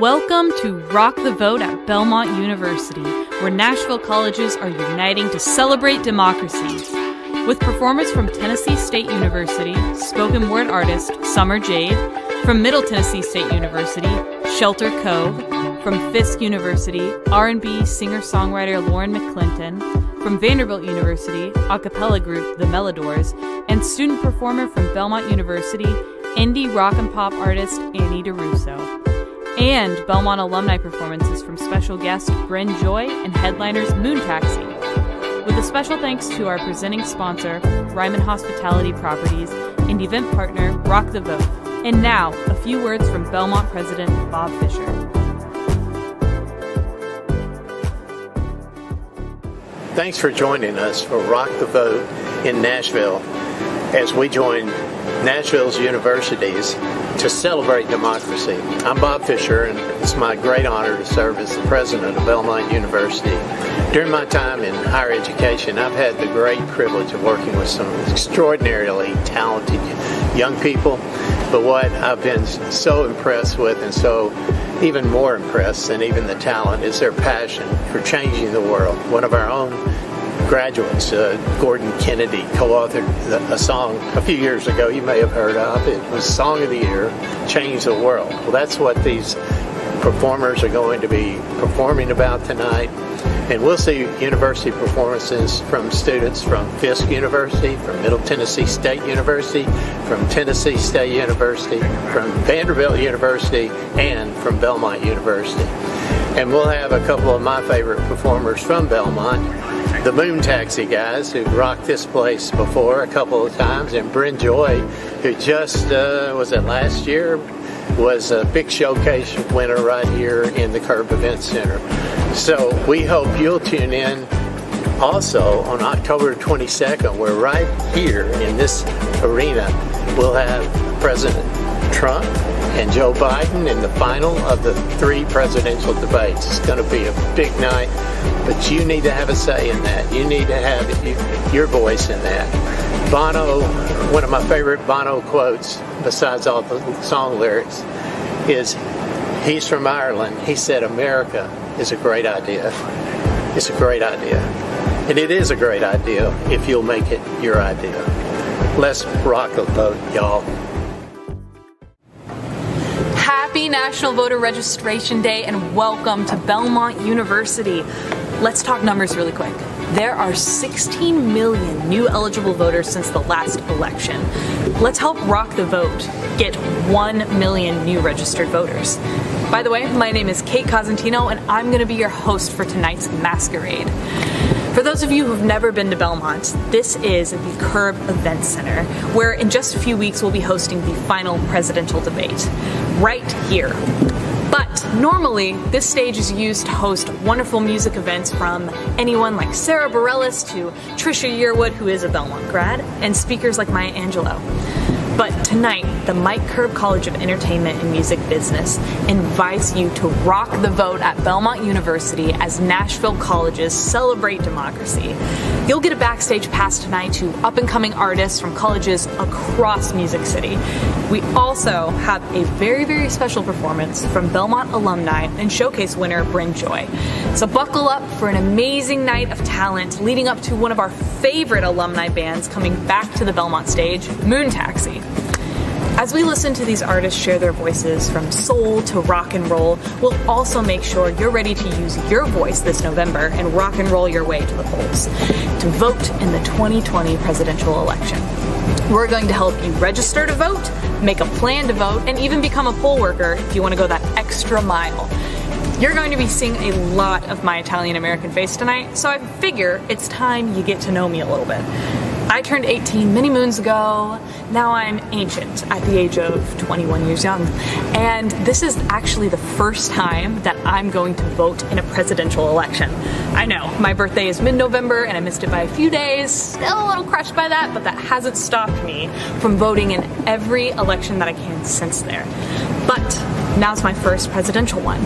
Welcome to Rock the Vote at Belmont University, where Nashville colleges are uniting to celebrate democracy. With performers from Tennessee State University, spoken word artist Summer Jade, from Middle Tennessee State University, Shelter Cove, from Fisk University, R&B singer-songwriter Lauren McClinton, from Vanderbilt University, a cappella group The Melodors, and student performer from Belmont University, indie rock and pop artist Annie DeRusso. And Belmont alumni performances from special guest Brynn Joy and headliners Moon Taxi. With a special thanks to our presenting sponsor, Ryman Hospitality Properties, and event partner, Rock the Vote. And now, a few words from Belmont President Bob Fisher. Thanks for joining us for Rock the Vote in Nashville as we join Nashville's universities to celebrate democracy. I'm Bob Fisher, and it's my great honor to serve as the president of Belmont University. During my time in higher education, I've had the great privilege of working with some extraordinarily talented young people, but what I've been so impressed with, and so even more impressed than even the talent, is their passion for changing the world. One of our own graduates, Gordon Kennedy, co-authored a song a few years ago you may have heard of. It was Song of the Year, Change the World. Well, that's what these performers are going to be performing about tonight. And we'll see university performances from students from Fisk University, from Middle Tennessee State University, from Tennessee State University, from Vanderbilt University, and from Belmont University. And we'll have a couple of my favorite performers from Belmont, the Moon Taxi guys, who've rocked this place before a couple of times, and Brynn Joy, who just, was it last year, was a big showcase winner right here in the Cove Event Center. So we hope you'll tune in also on October 22nd, where right here in this arena, we'll have President Trump and Joe Biden in the final of the 3 presidential debates. It's going to be a big night, but you need to have a say in that. You need to have your voice in that. Bono, one of my favorite Bono quotes, besides all the song lyrics, is, he's from Ireland. He said, America is a great idea. It's a great idea. And it is a great idea if you'll make it your idea. Let's rock the vote, y'all. Happy National Voter Registration Day and welcome to Belmont University. Let's talk numbers really quick. There are 16 million new eligible voters since the last election. Let's help Rock the Vote get 1 million new registered voters. By the way, my name is Kate Cosentino and I'm going to be your host for tonight's masquerade. For those of you who've never been to Belmont, this is the Cove Event Center, where in just a few weeks we'll be hosting the final presidential debate, right here. But normally, this stage is used to host wonderful music events from anyone like Sarah Bareilles to Trisha Yearwood, who is a Belmont grad, and speakers like Maya Angelou. But tonight, the Mike Curb College of Entertainment and Music Business invites you to rock the vote at Belmont University as Nashville colleges celebrate democracy. You'll get a backstage pass tonight to up-and-coming artists from colleges across Music City. We also have a very, very special performance from Belmont alumni and showcase winner Brynn Joy. So buckle up for an amazing night of talent leading up to one of our favorite alumni bands coming back to the Belmont stage, Moon Taxi. As we listen to these artists share their voices from soul to rock and roll, we'll also make sure you're ready to use your voice this November and rock and roll your way to the polls to vote in the 2020 presidential election. We're going to help you register to vote, make a plan to vote, and even become a poll worker if you want to go that extra mile. You're going to be seeing a lot of my Italian-American face tonight, so I figure it's time you get to know me a little bit. I turned 18 many moons ago. Now I'm ancient at the age of 21 years young. And this is actually the first time that I'm going to vote in a presidential election. I know, my birthday is mid-November and I missed it by a few days. Still a little crushed by that, but that hasn't stopped me from voting in every election that I can since there. But now's my first presidential one.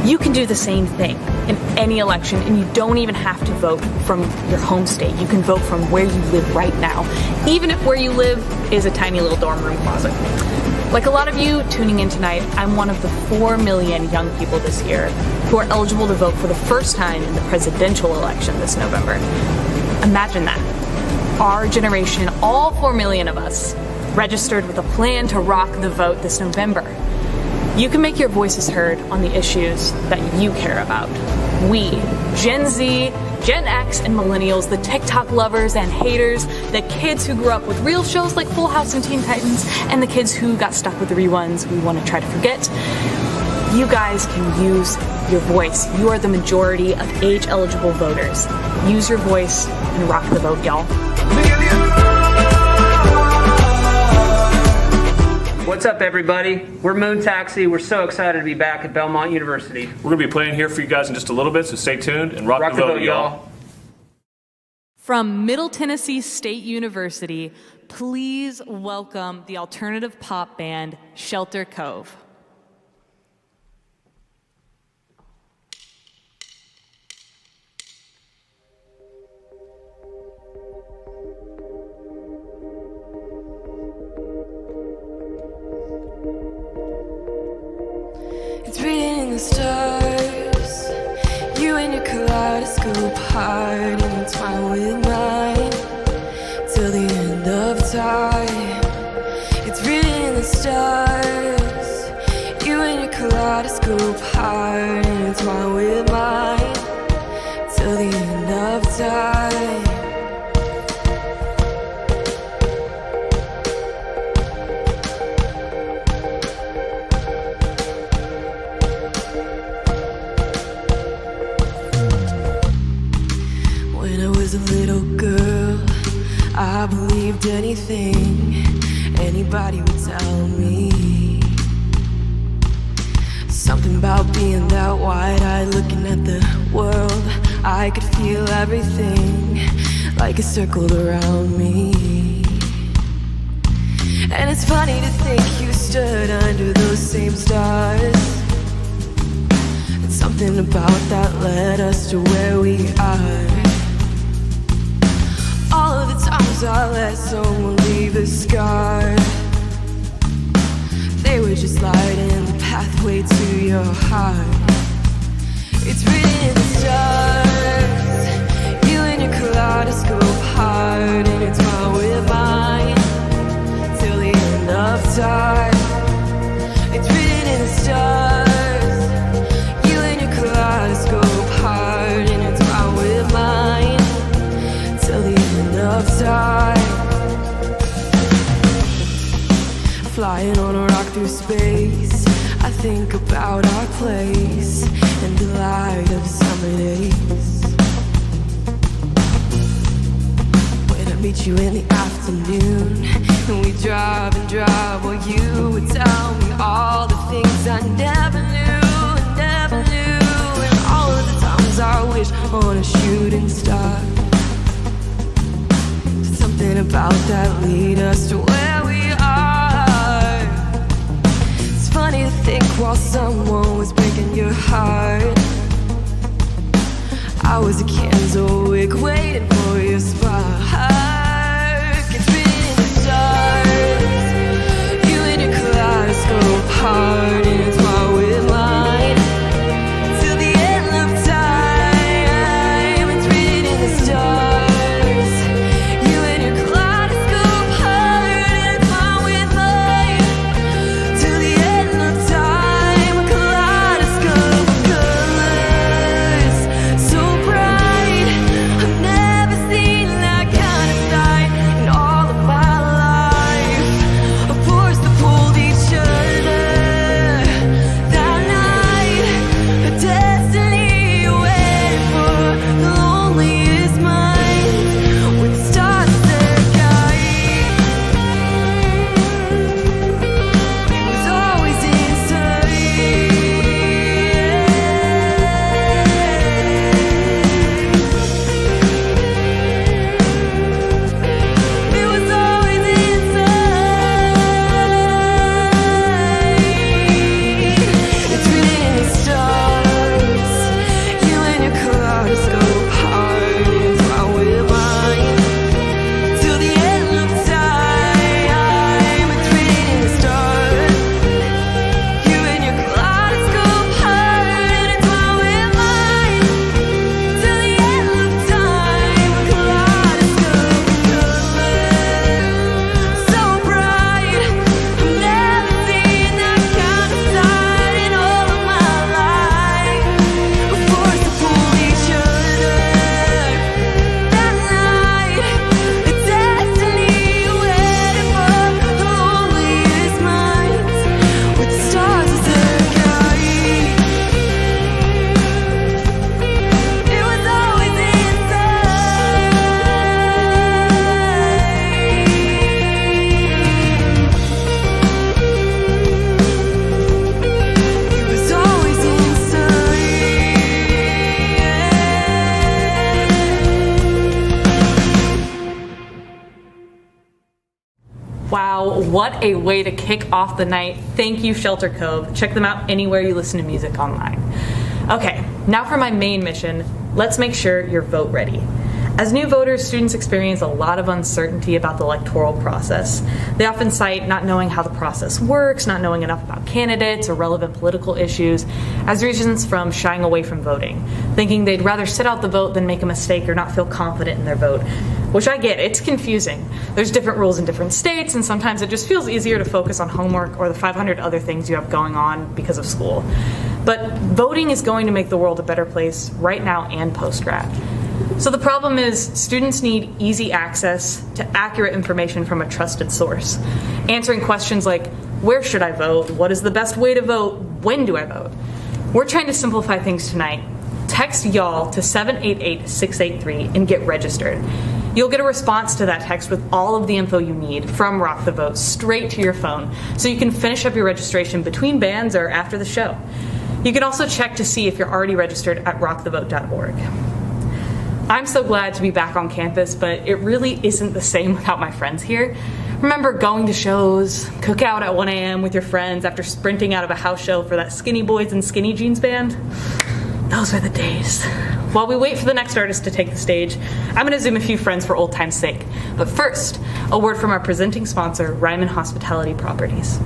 You can do the same thing in any election, and you don't even have to vote from your home state. You can vote from where you live right now, even if where you live is a tiny little dorm room closet. Like a lot of you tuning in tonight, I'm one of the 4 million young people this year who are eligible to vote for the first time in the presidential election this November. Imagine that. Our generation, all 4 million of us, registered with a plan to rock the vote this November. You can make your voices heard on the issues that you care about. We, Gen Z, Gen X, and Millennials, the TikTok lovers and haters, the kids who grew up with real shows like Full House and Teen Titans, and the kids who got stuck with the reruns we want to try to forget. You guys can use your voice. You are the majority of age-eligible voters. Use your voice and rock the vote, y'all. What's up, everybody? We're Moon Taxi. We're so excited to be back at Belmont University. We're going to be playing here for you guys in just a little bit, so stay tuned and rock the vote, y'all. From Middle Tennessee State University, please welcome the alternative pop band Shelter Cove. It's written in the stars, you and your kaleidoscope heart intertwined with mine till the end of time. It's written in the stars, you and your kaleidoscope heart intertwined with mine till the end of time. I believed anything anybody would tell me. Something about being that wide-eyed, looking at the world. I could feel everything like it circled around me. And it's funny to think you stood under those same stars. And something about that led us to where we are. All of the times I let someone leave a scar, they were just lighting the pathway to your heart. It's written in the stars, you and your kaleidoscope heart intertwined with mine till the end of time. It's written in the stars, you and your kaleidoscope heart intertwined with mine till the end of time. Flying on a rock through space, I think about our place and the light of summer days. When I meet you in the afternoon and we drive and drive, while you would tell me all the things I never knew, never knew. And all of the times I wish on a shooting star. Something about that lead us to where we are. It's funny to think while someone was breaking your heart, I was a candle wick waiting for your spark. It's written in the stars, you and your kaleidoscope heart intertwined with mine till the end of time. It's written in the stars. So bright, I've never seen that kind of star. Wow, what a way to kick off the night. Thank you, Shelter Cove. Check them out anywhere you listen to music online. Okay, now for my main mission. Let's make sure you're vote ready. As new voters, students experience a lot of uncertainty about the electoral process. They often cite not knowing how the process works, not knowing enough about candidates or relevant political issues as reasons from shying away from voting, thinking they'd rather sit out the vote than make a mistake or not feel confident in their vote. Which I get, it's confusing. There's different rules in different states, and sometimes it just feels easier to focus on homework or the 500 other things you have going on because of school. But voting is going to make the world a better place right now and post-grad. So the problem is students need easy access to accurate information from a trusted source. Answering questions like, where should I vote? What is the best way to vote? When do I vote? We're trying to simplify things tonight. Text y'all to 788-683 and get registered. You'll get a response to that text with all of the info you need from Rock the Vote straight to your phone, so you can finish up your registration between bands or after the show. You can also check to see if you're already registered at rockthevote.org. I'm so glad to be back on campus, but it really isn't the same without my friends here. Remember going to shows, cookout at 1 a.m. with your friends after sprinting out of a house show for that Skinny Boys and Skinny Jeans band? Those were the days. While we wait for the next artist to take the stage, I'm going to Zoom a few friends for old time's sake. But first, a word from our presenting sponsor, Ryman Hospitality Properties.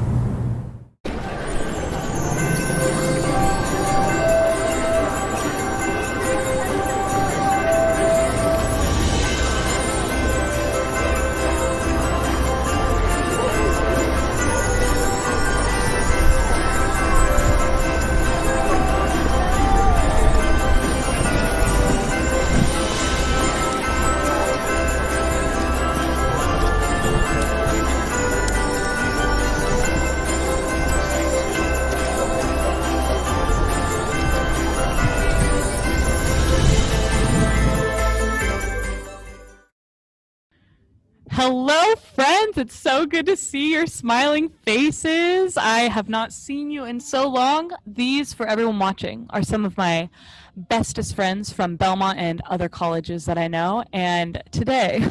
Hello, friends. It's so good to see your smiling faces. I have not seen you in so long. These, for everyone watching, are some of my bestest friends from Belmont and other colleges that I know. And today,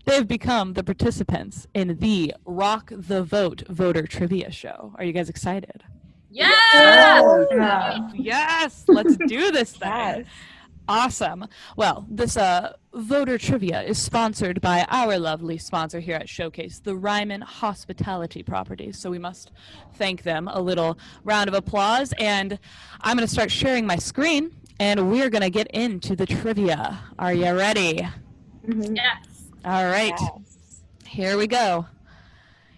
they've become the participants in the Rock the Vote voter trivia show. Are you guys excited? Yeah! Yes! Let's do this thing. Yes. Awesome. Well, this voter trivia is sponsored by our lovely sponsor here at Showcase, the Ryman Hospitality Properties. So we must thank them. A little round of applause. And I'm going to start sharing my screen, and we're going to get into the trivia. Are you ready? Mm-hmm. Yes. All right. Yes. Here we go.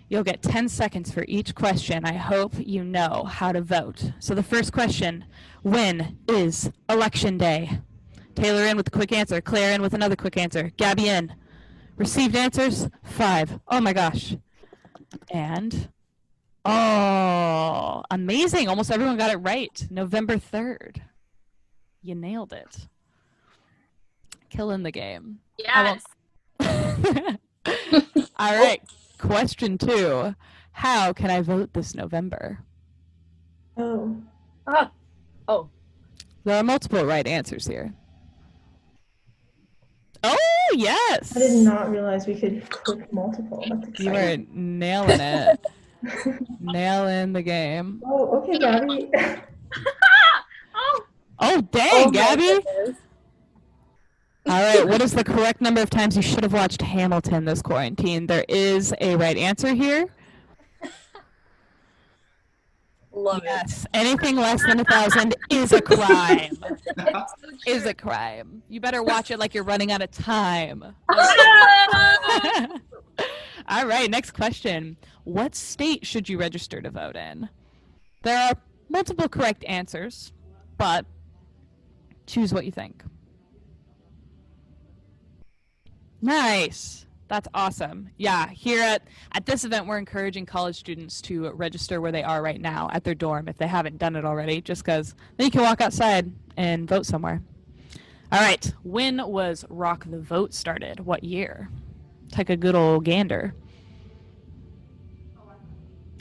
You'll get 10 seconds for each question. I hope you know how to vote. So the first question, when is Election Day? Taylor in with a quick answer. Claire in with another quick answer. Gabby in. Received answers, 5. Oh my gosh. And, oh, amazing. Almost everyone got it right. November 3rd. You nailed it. Killing the game. Yes. All right. Question 2. How can I vote this November? Oh. There are multiple right answers here. Oh, yes. I did not realize we could click multiple. That's exciting. You were nailing it. Nailing the game. Oh, okay, Gabby. Oh, dang, Gabby. All right, what is the correct number of times you should have watched Hamilton this quarantine? There is a right answer here. Love yes. Anything less than 1,000 is a crime. Is a crime. You better watch it like you're running out of time. All right, next question. What state should you register to vote in? There are multiple correct answers, but choose what you think. Nice. That's awesome. Yeah, here at this event, we're encouraging college students to register where they are right now at their dorm if they haven't done it already, just because then you can walk outside and vote somewhere. All right, when was Rock the Vote started? What year? Take a good old gander.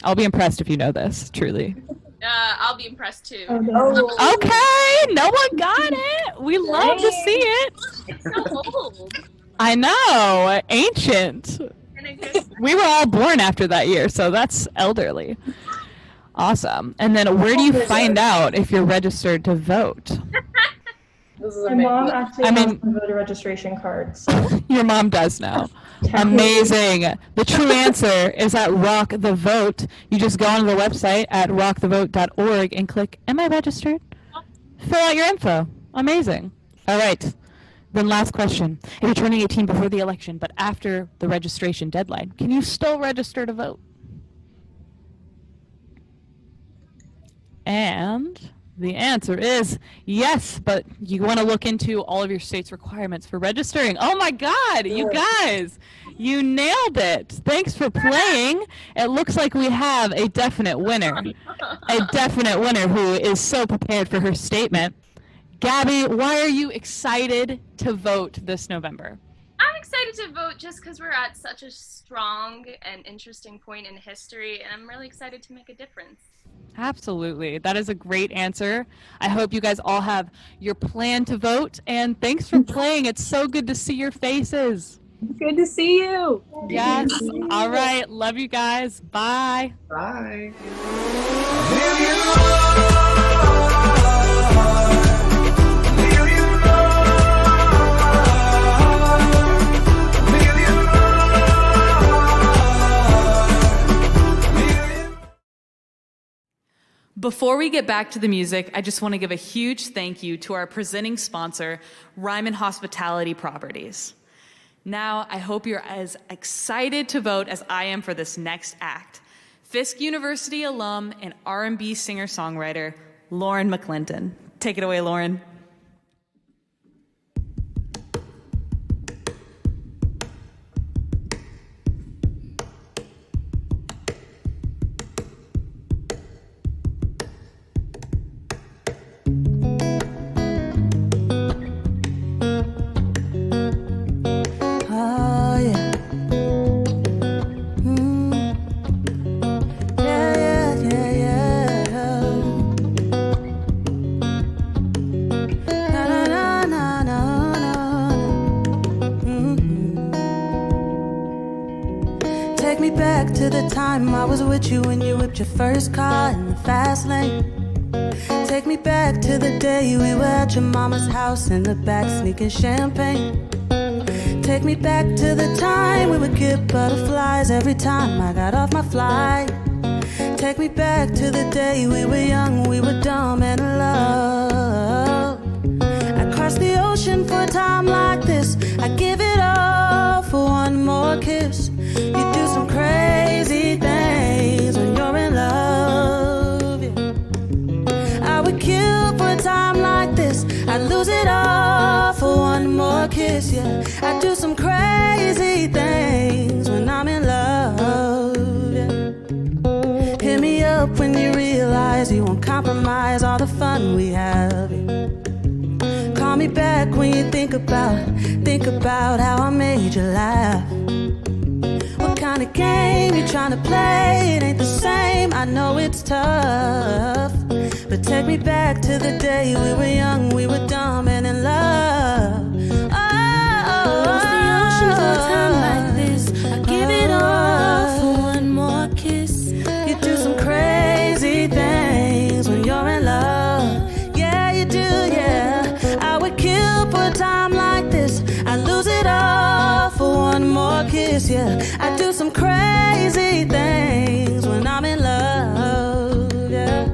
I'll be impressed if you know this, truly. I'll be impressed too. Oh. Okay, no one got it. We love to see it. It's so old. I know, ancient. And I guess We were all born after that year, so that's elderly. Awesome. And then where do you find out if you're registered to vote? My mom actually has my voter registration card. So. Your mom does now. Amazing. The true answer is at Rock the Vote. You just go onto the website at rockthevote.org and click, am I registered? Fill out your info. Amazing. All right. Then last question. If you're turning 18 before the election, but after the registration deadline, can you still register to vote? And the answer is yes, but you want to look into all of your state's requirements for registering. Oh my God, you guys, you nailed it. Thanks for playing. It looks like we have a definite winner. A definite winner who is so prepared for her statement. Gabby, why are you excited to vote this November? I'm excited to vote just because we're at such a strong and interesting point in history, and I'm really excited to make a difference. Absolutely. That is a great answer. I hope you guys all have your plan to vote, and thanks for playing. It's so good to see your faces. Good to see you. Yes. All right. Love you guys. Bye. Bye. Before we get back to the music, I just want to give a huge thank you to our presenting sponsor, Ryman Hospitality Properties. Now, I hope you're as excited to vote as I am for this next act. Fisk University alum and R&B singer-songwriter, Lauren McClinton. Take it away, Lauren. Take me back to the time I was with you when you whipped your first car in the fast lane. Take me back to the day we were at your mama's house in the back sneaking champagne. Take me back to the time we would get butterflies every time I got off my flight. Take me back to the day we were young, we were dumb and in love. I crossed the ocean for a time like this. I give it all for one more kiss. You do some crazy things when you're in love, yeah. I would kill for a time like this. I'd lose it all for one more kiss, yeah. I do some crazy things when I'm in love, yeah. Hit me up when you realize you won't compromise all the fun we have, yeah. Call me back when you think about how I made you laugh. What kind of game you trying to play? It ain't the same, I know it's tough. But take me back to the day we were young, we were dumb and in love. Cross the ocean for a time like this. I give it all for one more kiss. You do some crazy things when you're in love. Yeah, you do, yeah. I would kill for a time like this. I lose it all for one more kiss, yeah. I do some crazy things when I'm in love, yeah.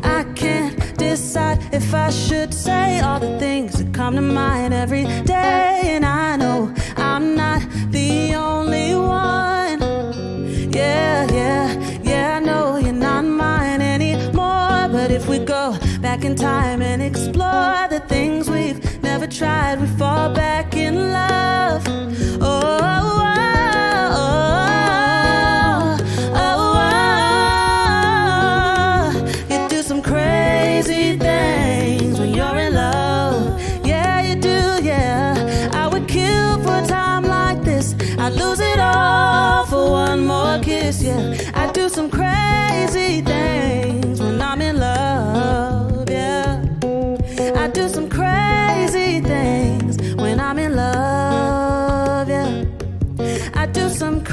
I can't decide if I should say all the things that come to mind every day. And I know I'm not the only one. Yeah, I know you're not mine anymore. But if we go back in time and explore the things we've never tried, we fall back in love. You do some crazy things when you're in love. Yeah, you do, yeah. I would kill for a time like this. I'd lose it all for one more kiss, yeah. I do some crazy things when I'm in love, yeah. I do some crazy things when I'm in love, yeah. I do some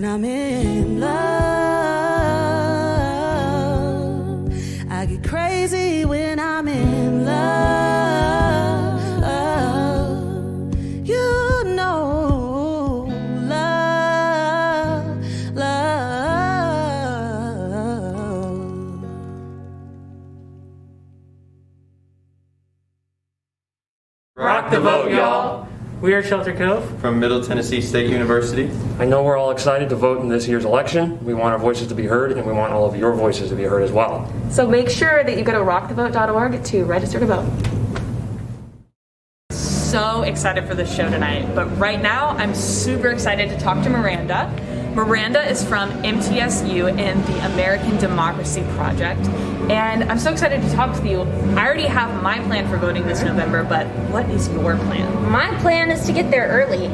I'm in love. I get crazy when I'm in love. You know, love, love. Rock the vote, y'all. We are Shelter Cove from Middle Tennessee State University. I know we're all excited to vote in this year's election. We want our voices to be heard, and we want all of your voices to be heard as well. So make sure that you go to rockthevote.org to register to vote. So excited for this show tonight, but right now I'm super excited to talk to Miranda. Miranda is from MTSU and the American Democracy Project, and I'm so excited to talk to you. I already have my plan for voting this November, but what is your plan? My plan is to get there early.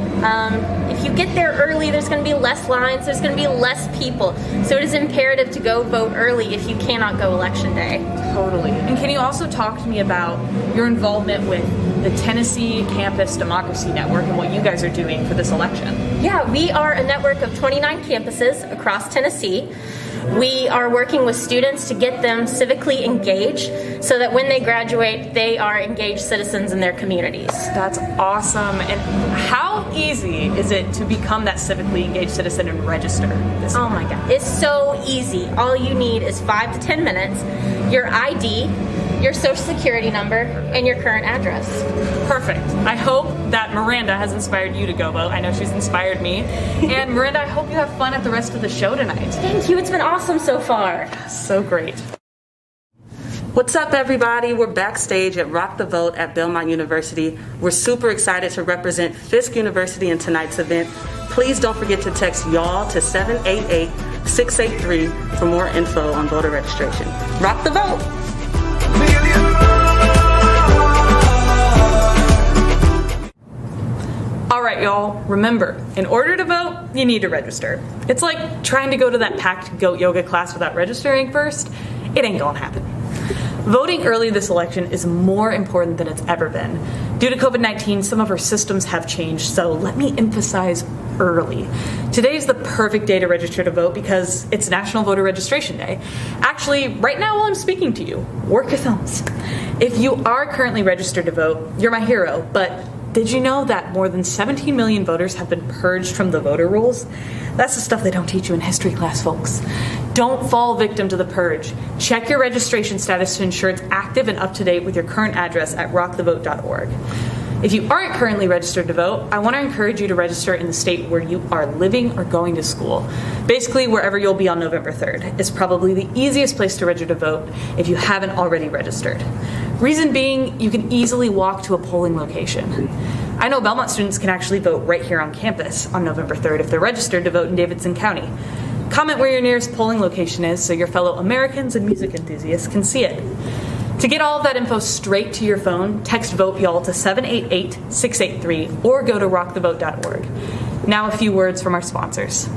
If you get there early, there's going to be less lines, there's going to be less people, so it is imperative to go vote early if you cannot go election day. Totally. And can you also talk to me about your involvement with the Tennessee Campus Democracy Network and what you guys are doing for this election? Yeah, we are a network of 29 campuses across Tennessee. We are working with students to get them civically engaged so that when they graduate, they are engaged citizens in their communities. That's awesome. And how easy is it to become that civically engaged citizen and register? Oh my God, it's so easy. All you need is 5 to 10 minutes, your ID, your social security number, and your current address. Perfect. I hope that Miranda has inspired you to go vote. I know she's inspired me. And Miranda, I hope you have fun at the rest of the show tonight. Thank you. It's been awesome so far. So great. What's up, everybody? We're backstage at Rock the Vote at Belmont University. We're super excited to represent Fisk University in tonight's event. Please don't forget to text y'all to 788-683 for more info on voter registration. Rock the vote! All right, y'all, remember, in order to vote, you need to register. It's like trying to go to that packed goat yoga class without registering first. It ain't gonna happen. Voting early this election is more important than it's ever been. Due to COVID-19, some of our systems have changed, so let me emphasize early. Today is the perfect day to register to vote because it's National Voter Registration Day. Actually, right now while I'm speaking to you, work your thumbs. If you are currently registered to vote, you're my hero, but did you know that more than 17 million voters have been purged from the voter rolls? That's the stuff they don't teach you in history class, folks. Don't fall victim to the purge. Check your registration status to ensure it's active and up to date with your current address at rockthevote.org. If you aren't currently registered to vote, I want to encourage you to register in the state where you are living or going to school. Basically, wherever you'll be on November 3rd is probably the easiest place to register to vote if you haven't already registered. Reason being, you can easily walk to a polling location. I know Belmont students can actually vote right here on campus on November 3rd if they're registered to vote in Davidson County. Comment where your nearest polling location is so your fellow Americans and music enthusiasts can see it. To get all of that info straight to your phone, text VOTE y'all to 788-683 or go to rockthevote.org. Now a few words from our sponsors.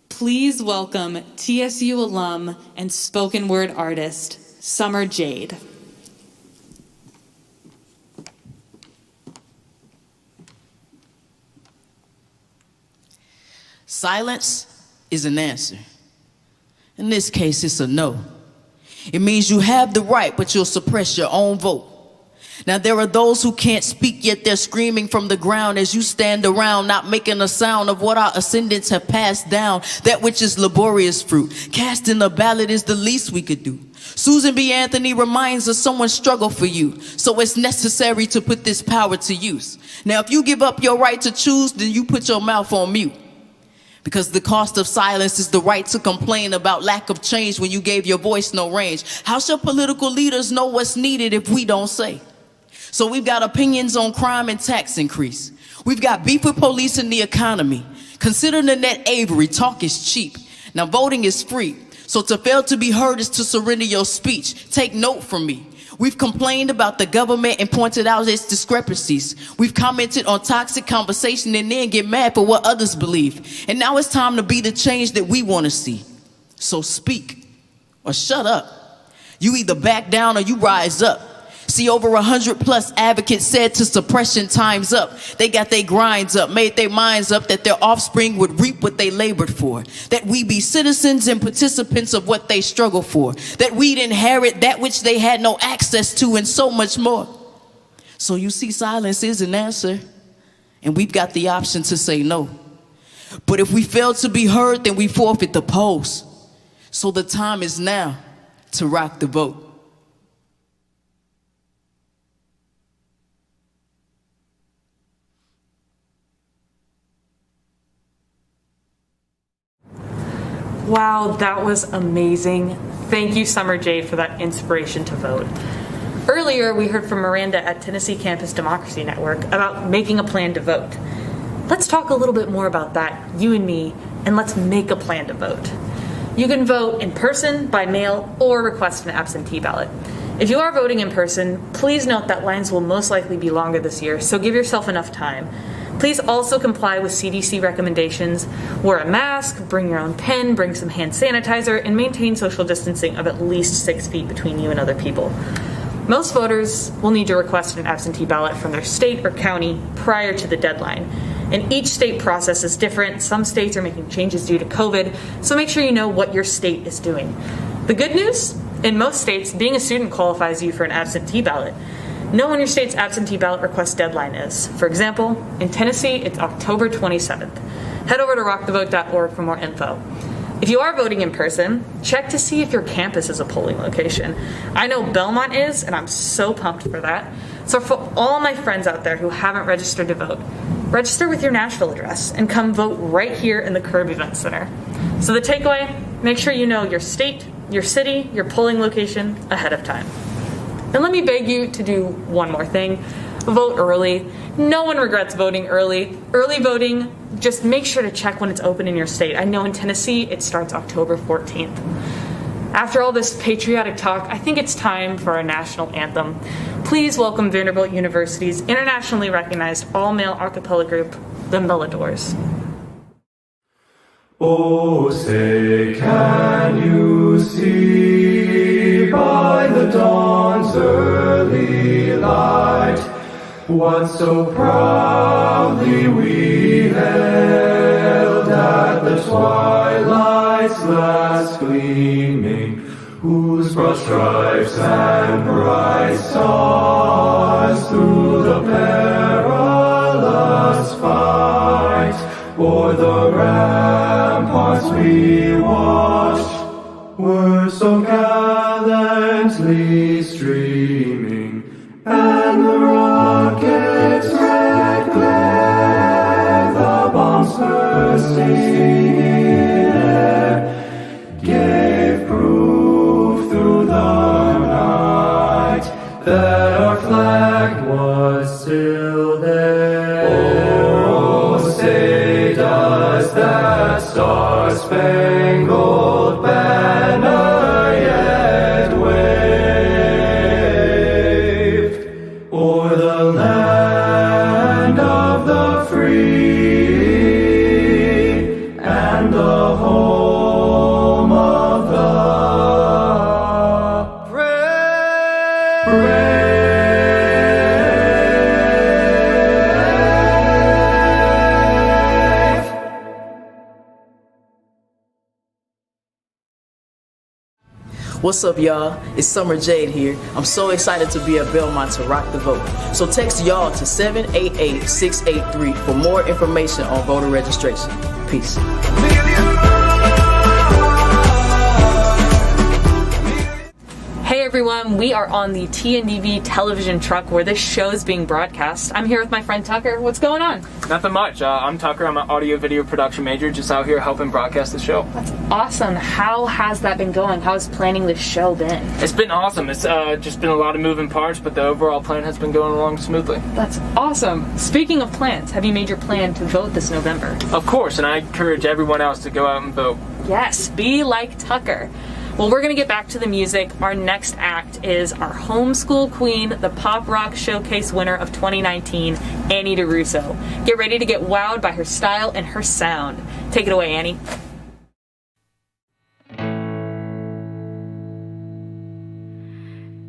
Please welcome TSU alum and spoken word artist, Summer Jade. Silence is an answer. In this case, it's a no. It means you have the right, but you'll suppress your own vote. Now there are those who can't speak, yet they're screaming from the ground as you stand around, not making a sound of what our ascendants have passed down, that which is laborious fruit. Casting a ballot is the least we could do. Susan B. Anthony reminds us someone struggled for you, so it's necessary to put this power to use. Now if you give up your right to choose, then you put your mouth on mute. Because the cost of silence is the right to complain about lack of change when you gave your voice no range. How shall political leaders know what's needed if we don't say? So we've got opinions on crime and tax increase. We've got beef with police and the economy. Consider Nanette Avery, talk is cheap. Now voting is free. So to fail to be heard is to surrender your speech. Take note from me. We've complained about the government and pointed out its discrepancies. We've commented on toxic conversation and then get mad for what others believe. And now it's time to be the change that we want to see. So speak or shut up. You either back down or you rise up. See, over 100+ advocates said to suppression, time's up. They got their grinds up, made their minds up that their offspring would reap what they labored for. That we be citizens and participants of what they struggle for. That we'd inherit that which they had no access to and so much more. So you see, silence is an answer. And we've got the option to say no. But if we fail to be heard, then we forfeit the polls. So the time is now to rock the vote. Wow, that was amazing. Thank you, Summer Jade, for that inspiration to vote. Earlier, we heard from Miranda at Tennessee Campus Democracy Network about making a plan to vote. Let's talk a little bit more about that, you and me, and let's make a plan to vote. You can vote in person, by mail, or request an absentee ballot. If you are voting in person, please note that lines will most likely be longer this year, so give yourself enough time. Please also comply with CDC recommendations. Wear a mask, bring your own pen, bring some hand sanitizer, and maintain social distancing of at least 6 feet between you and other people. Most voters will need to request an absentee ballot from their state or county prior to the deadline. And each state process is different. Some states are making changes due to COVID, so make sure you know what your state is doing. The good news? In most states, being a student qualifies you for an absentee ballot. Know when your state's absentee ballot request deadline is. For example, in Tennessee, it's October 27th. Head over to rockthevote.org for more info. If you are voting in person, check to see if your campus is a polling location. I know Belmont is, and I'm so pumped for that. So for all my friends out there who haven't registered to vote, register with your Nashville address and come vote right here in the Cove Event Center. So the takeaway, make sure you know your state, your city, your polling location ahead of time. And let me beg you to do one more thing. Vote early. No one regrets voting early. Early voting, just make sure to check when it's open in your state. I know in Tennessee, it starts October 14th. After all this patriotic talk, I think it's time for our national anthem. Please welcome Vanderbilt University's internationally recognized all-male a cappella group, the Melodors. Oh, say, can you see by the dawn's early light what so proudly we hailed at the twilight's last gleaming, whose broad stripes and bright stars through the perilous fight o'er the ramparts we watched were so gallantly streaming, and the rocket's red glare, the bombs bursting in air, gave proof through the night that our flag was still there. Oh, say, does that star-spangled banner yet wave o'er the land of the free and the home of the brave? What's up, y'all? It's Summer Jade here. I'm so excited to be at Belmont to rock the vote. So text y'all to 788-683 for more information on voter registration. Peace. Hey everyone. We are on the TNDV television truck where this show is being broadcast. I'm here with my friend Tucker. What's going on? Nothing much. I'm Tucker. I'm an audio video production major, just out here helping broadcast the show. That's awesome. How has that been going? How has planning this show been? It's been awesome. It's just been a lot of moving parts, but the overall plan has been going along smoothly. That's awesome. Speaking of plans, have you made your plan to vote this November? Of course, and I encourage everyone else to go out and vote. Yes, be like Tucker. Well, we're going to get back to the music. Our next act is our homeschool queen, the Pop Rock Showcase winner of 2019, Annie DeRusso. Get ready to get wowed by her style and her sound. Take it away, Annie.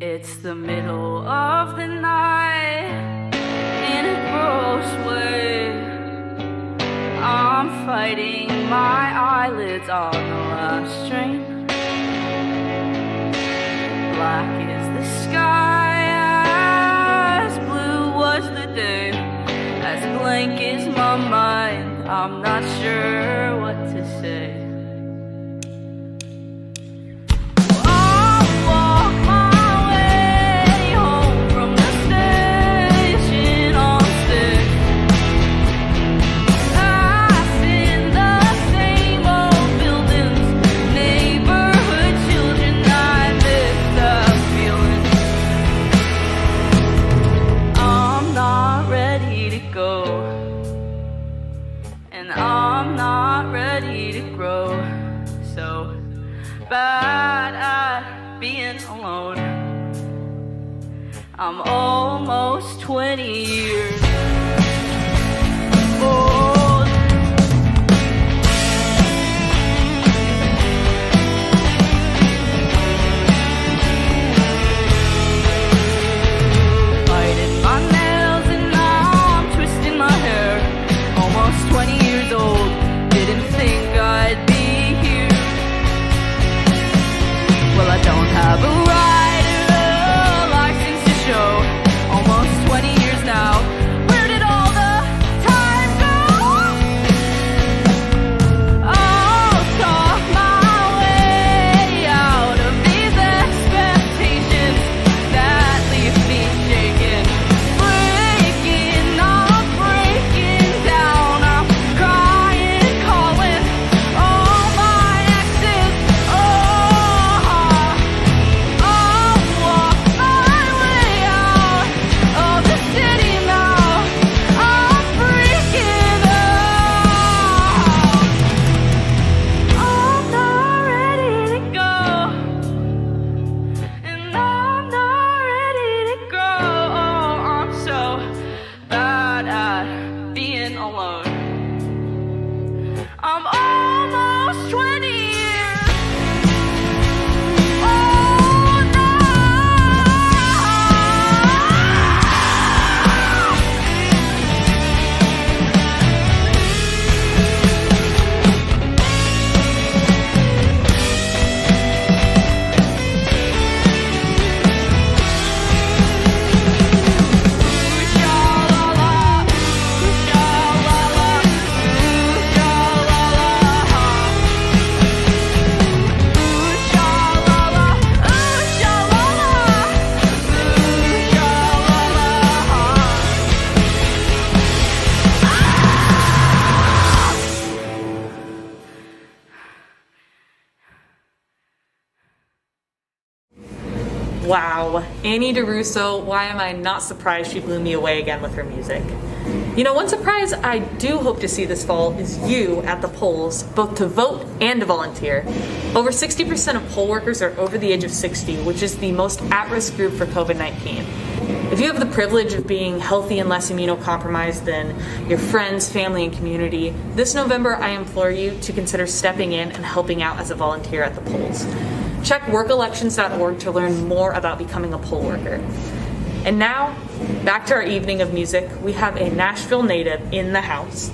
It's the middle of the night in a gross way. I'm fighting my eyelids on the last train. Black is the sky, as blue was the day, as blank is my mind. I'm not sure what to say. Bad at being alone. I'm almost 20 years old. Biting my nails and now I'm twisting my hair. Almost 20 years old. Didn't think I'd be. Well, I don't have a ride or a license to show. Almost 20 years now. Where did all the time go? I'll talk my way out of these expectations that leave me shaking. I'm breaking down. I'm crying, calling all my exes. Wow, Annie DeRusso, why am I not surprised she blew me away again with her music? You know, one surprise I do hope to see this fall is you at the polls, both to vote and to volunteer. Over 60% of poll workers are over the age of 60, which is the most at-risk group for COVID-19. If you have the privilege of being healthy and less immunocompromised than your friends, family, and community, this November I implore you to consider stepping in and helping out as a volunteer at the polls. Check workelections.org to learn more about becoming a poll worker. And now, back to our evening of music. We have a Nashville native in the house.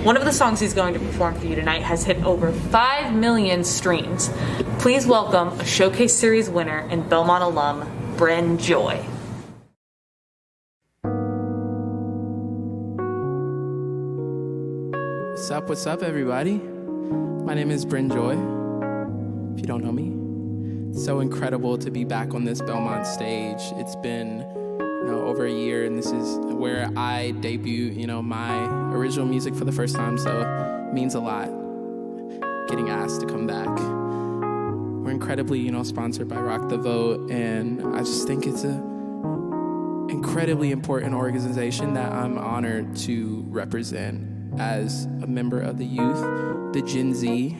One of the songs he's going to perform for you tonight has hit over 5 million streams. Please welcome a Showcase Series winner and Belmont alum, Brynn Joy. What's up, everybody? My name is Brynn Joy, if you don't know me. so incredible to be back on this Belmont stage. It's been over a year, and this is where I debut my original music for the first time, so it means a lot getting asked to come back. We're incredibly sponsored by Rock the Vote, and I just think it's a incredibly important organization that I'm honored to represent as a member of the youth, the Gen Z,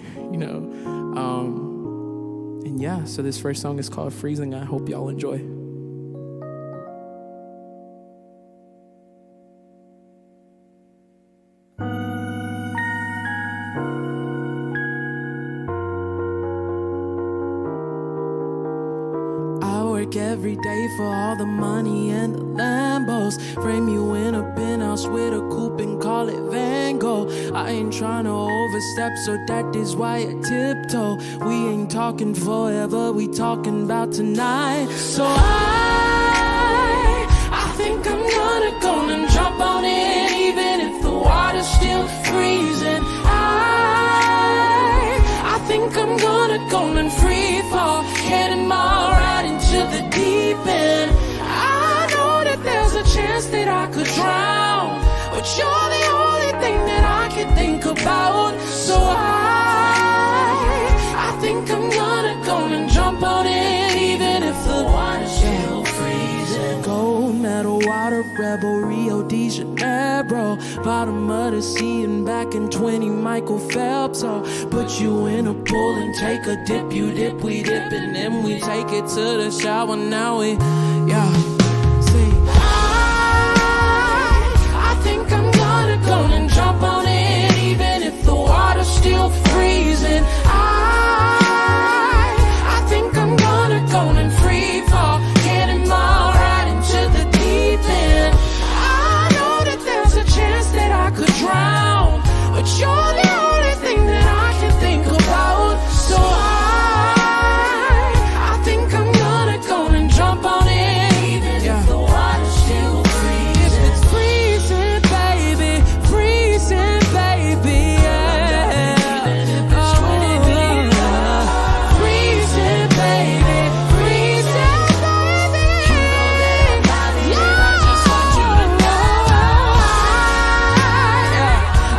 and yeah, so this first song is called Freezing. I hope y'all enjoy. Every day for all the money and the Lambos. Frame you in a penthouse with a coupe and call it Van Gogh. I ain't trying to overstep, so that is why I tiptoe. We ain't talking forever, we talking about tonight. So I think I'm gonna go and jump on it, even if the water's still freezing. I think I'm gonna go and free fall, heading my right into the deep end. I know that there's a chance that I could drown, but you're the only thing that I can think about. So I think I'm gonna go and jump on it, even if the water's still freezing. Gold medal, water rebel, Rio de Janeiro, bottom of the sea and back in 20, Michael Phelps. I'll put you in a pool and take a dip, you dip, we dip, and then we take it to the shower. Now we, yeah, see. I think I'm gonna go and jump on it, even if the water's still freezing. I think I'm gonna go and free fall, getting my right into the deep end. I know that there's a chance that I could drown, but you're the only thing that I can think about. So I think I'm gonna go and jump on it, even if the water's still freezing. If it's freezing, baby, freezing, baby, yeah. Even if it's 20 below. Freezing, baby, freezing, baby. You know that about it, yeah. I just want you to know.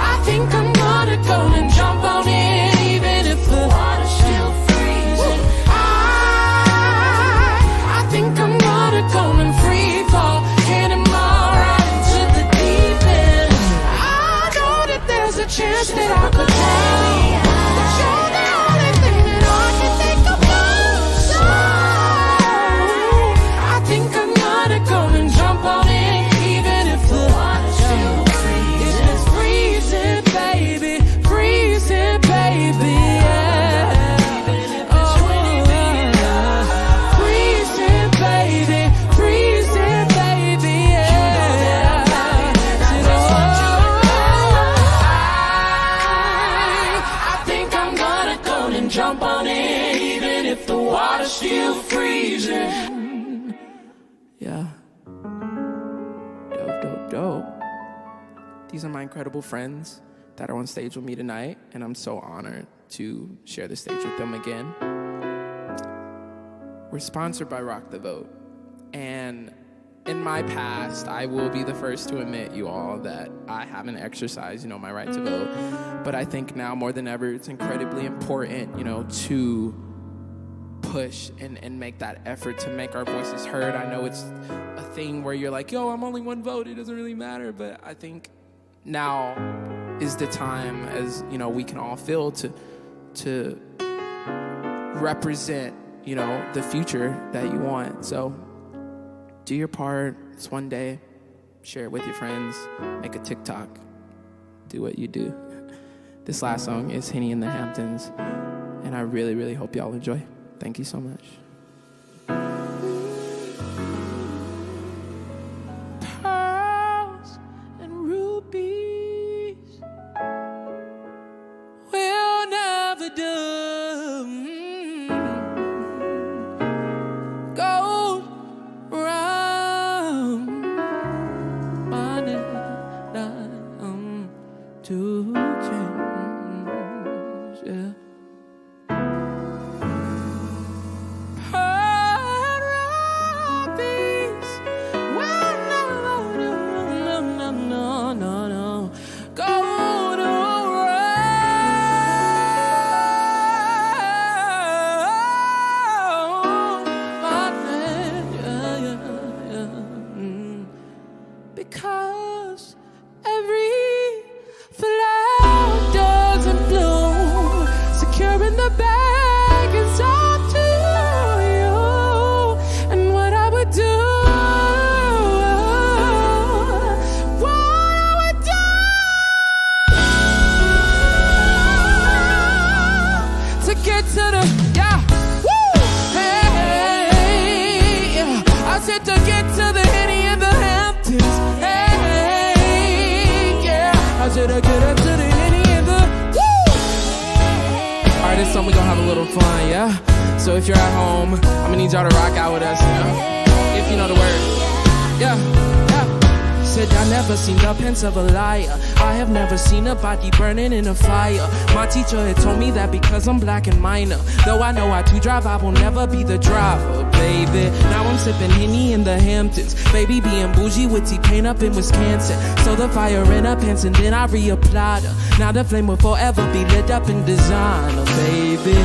I think I'm gonna go and jump on it, even if the water's still freezing. I think I'm gonna go and free fall, getting my right into the deep end. I know that there's a chance that I could drown, but you're the only thing that I can think about. So I think I'm gonna go and jump on it, even if the water's still freezing. If it's freezing, baby, freezing, baby, yeah. Even if it's 20 below. Freezing, baby, freezing, baby, yeah. I think I'm gonna go and jump on it, even if the water's still freezing. Yeah. Dope, dope, dope. These are my incredible friends that are on stage with me tonight, and I'm so honored to share the stage with them again. We're sponsored by Rock the Vote, and in my past, I will be the first to admit, you all, that I haven't exercised, my right to vote. But I think now more than ever, it's incredibly important, to push and make that effort to make our voices heard. I know it's a thing where you're like, yo, I'm only one vote, it doesn't really matter. But I think now is the time, as we can all feel, to represent the future that you want. So do your part. It's one day. Share it with your friends. Make a TikTok. Do what you do. This last song is Henny in the Hamptons, and I really, really hope y'all enjoy. Thank you so much. Pearls and rubies will never do. Gold round money down to change, yeah. yeah. So if you're at home, I'm gonna need y'all to rock out with us, you know? If you know the word. Yeah, yeah. Said I never seen the pence of a liar. I have never seen a body burning in a fire. My teacher had told me that because I'm black and minor. Though I know I do drive, I will never be the driver, baby. Now I'm sipping Henny in the Hamptons. Baby being bougie with T-Pain up in Wisconsin. So the fire in her pants and then I reapplied her. Now the flame will forever be lit up in designer, baby.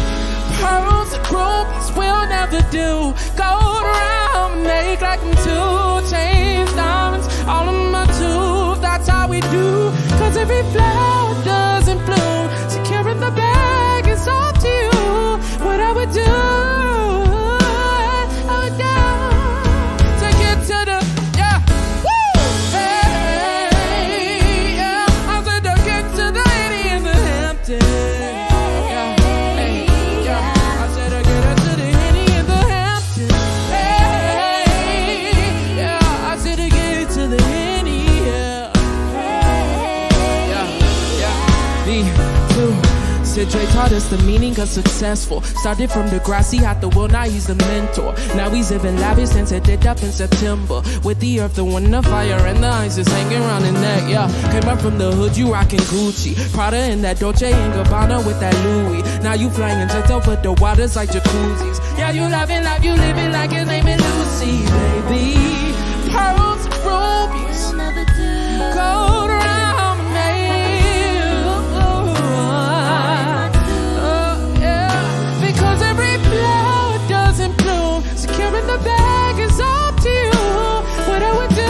Pearls and rubies will never do. Gold around, make like them 2 chains, diamonds, all in my tube. That's how we do. Cause every flower doesn't bloom. Securing the bag is up to you. What I would do, I would do. Take it to the, yeah, woo! Hey, yeah, I said to get to the lady in the Hamptons. Said Dre taught us the meaning of successful. Started from Degrassi, had the will, now he's the mentor. Now he's living lavish and set it up in September. With the earth, the wind, the fire, and the ice is hanging around his neck, yeah. Came up from the hood, you rockin' Gucci. Prada and that Dolce and Gabbana with that Louis. Now you flying jets over the waters like jacuzzis. Yeah, you loving life, you living like your name is Lucy, baby. Pearls and rubies, gold around me. Securing the bag is up to you. What I would do,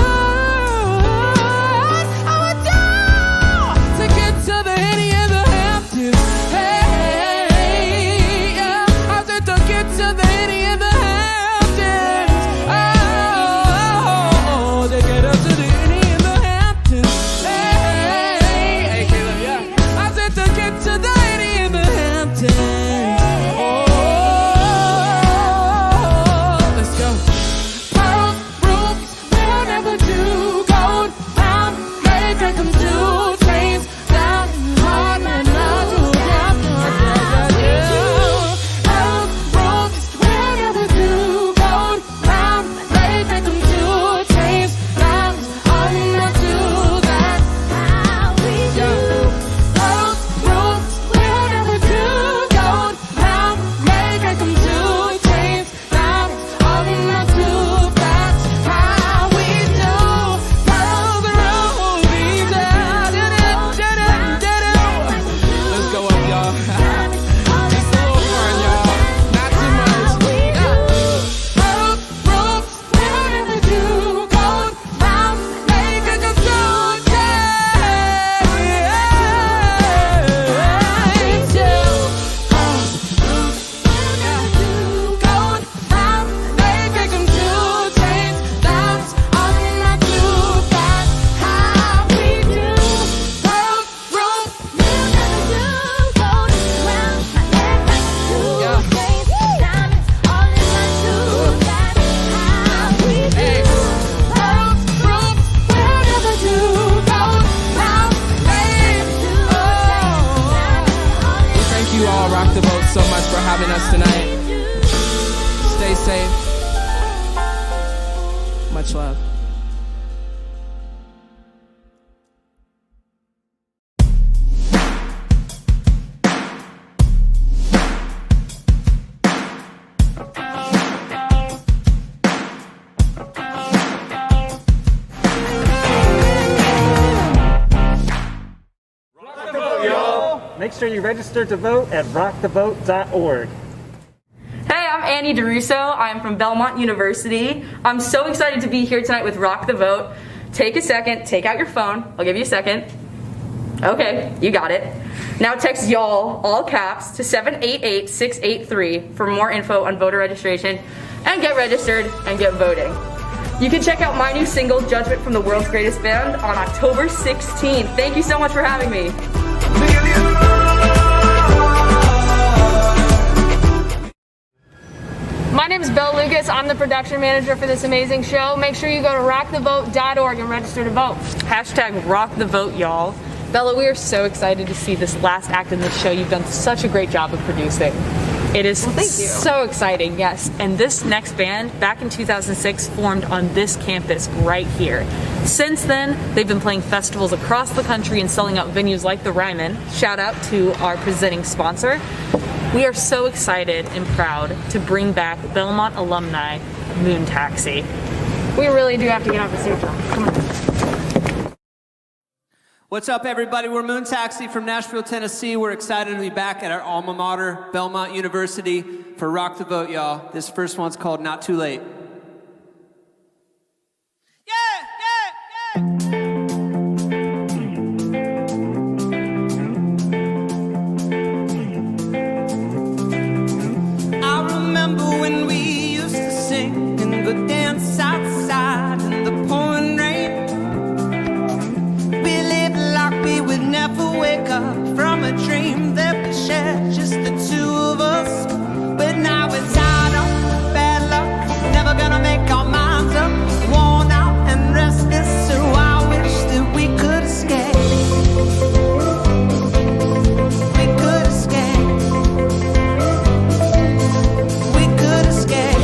I would do. To get to the Henny and the Hamptons. Hey, yeah, I said to get to the Henny and the Hamptons. Oh, to get up to the Henny and the Hamptons. Hey, hey, Caleb, yeah, I said to get to the Henny and the Hamptons. Much love. Make sure you register to vote at rockthevote.org. Hey, I'm Annie DeRusso. I'm from Belmont University. I'm so excited to be here tonight with Rock the Vote. Take a second, take out your phone. I'll give you a second. Okay, you got it. Now text y'all, all caps, to 788-683 for more info on voter registration, and get registered and get voting. You can check out my new single, Judgment from the World's Greatest Band, on October 16th. Thank you so much for having me. My name is Belle Lucas. I'm the production manager for this amazing show. Make sure you go to rockthevote.org and register to vote. Hashtag rock the vote, y'all. Bella, we are so excited to see this last act in this show. You've done such a great job of producing. It is thank you. so exciting, yes. And this next band, back in 2006, formed on this campus right here. Since then, they've been playing festivals across the country and selling out venues like the Ryman. Shout out to our presenting sponsor. We are so excited and proud to bring back Belmont alumni Moon Taxi. We really do have to get off the stage now. Come on. What's up, everybody? We're Moon Taxi from Nashville, Tennessee. We're excited to be back at our alma mater, Belmont University, for Rock the Vote, y'all. This first one's called Not Too Late. I remember when we used to sing and go dance outside in the pouring rain. We lived like we would never wake up from a dream that we shared, just the two of us. But now it's out of bad luck, never gonna make our minds up, worn out and restless. So I wish that we could escape. We could escape. We could escape.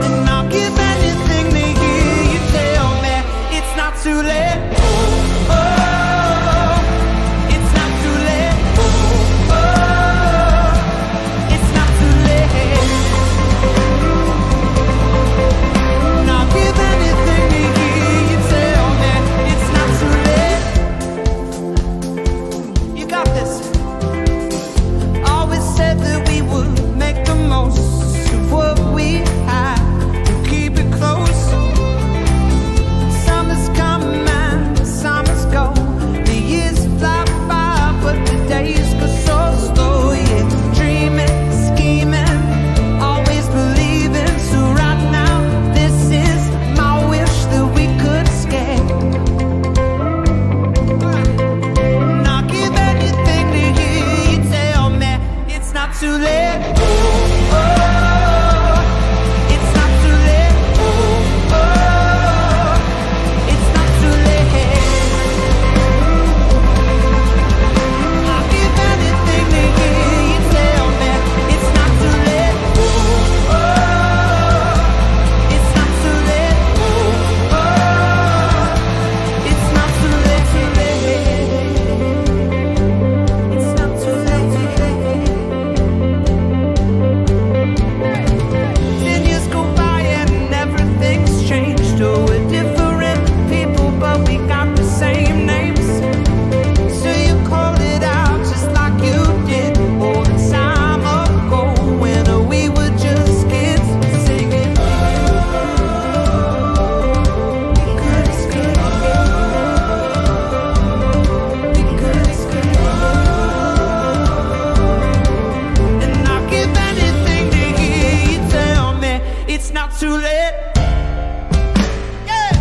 And I'll give anything to hear you tell me it's not too late. Oh, oh, it's not too late. Oh, oh, it's not too late. And I'll give anything to hear you tell me it's not too late. You got this. Always said that we would make the most of what we had and keep it close. Summer's coming and the summers go. The years fly by, but the days go so slow. Yeah, dreaming, scheming, always believing. So right now, this is my wish that we could escape. And I'll give anything to hear you tell me it's not too late. Oh, oh, it's not too late. Oh, oh, it's not too late. I'll give anything to hear you tell me it's not too late. Oh, oh, it's not too late. Oh, oh, it's not too late. It's not too late. 10 years go by and everything's changed. Oh, we're different people, but we got the same names. So you called it out just like you did all the time ago when we were just kids singing. We could escape. We could escape. And I'll give anything to hear you tell me it's not too late. Yeah,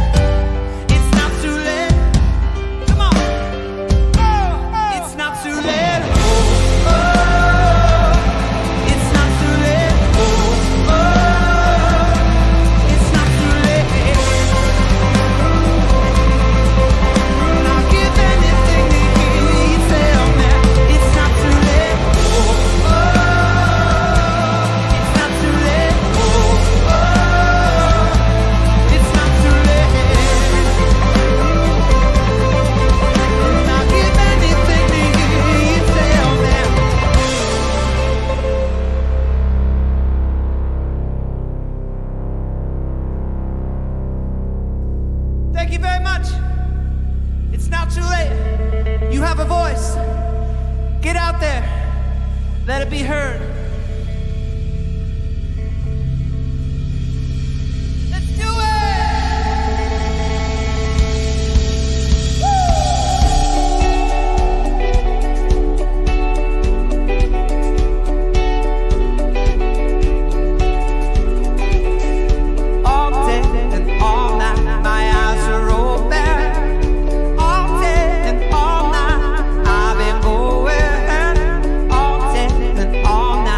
it's not too late. Come on. Oh, it's not too late. Oh, oh, it's not too late. Oh, oh, it's not too late. And I'll give anything to hear you tell me it's not too late. Oh, oh, it's not too late. Oh, oh, it's not too late. And I'll give anything to hear you tell me. Thank you very much. It's not too late. You have a voice. Get out there. Let it be heard. Let's do it. All day and all night, my eyes are open. All day and all night, I've been going. All day and all night.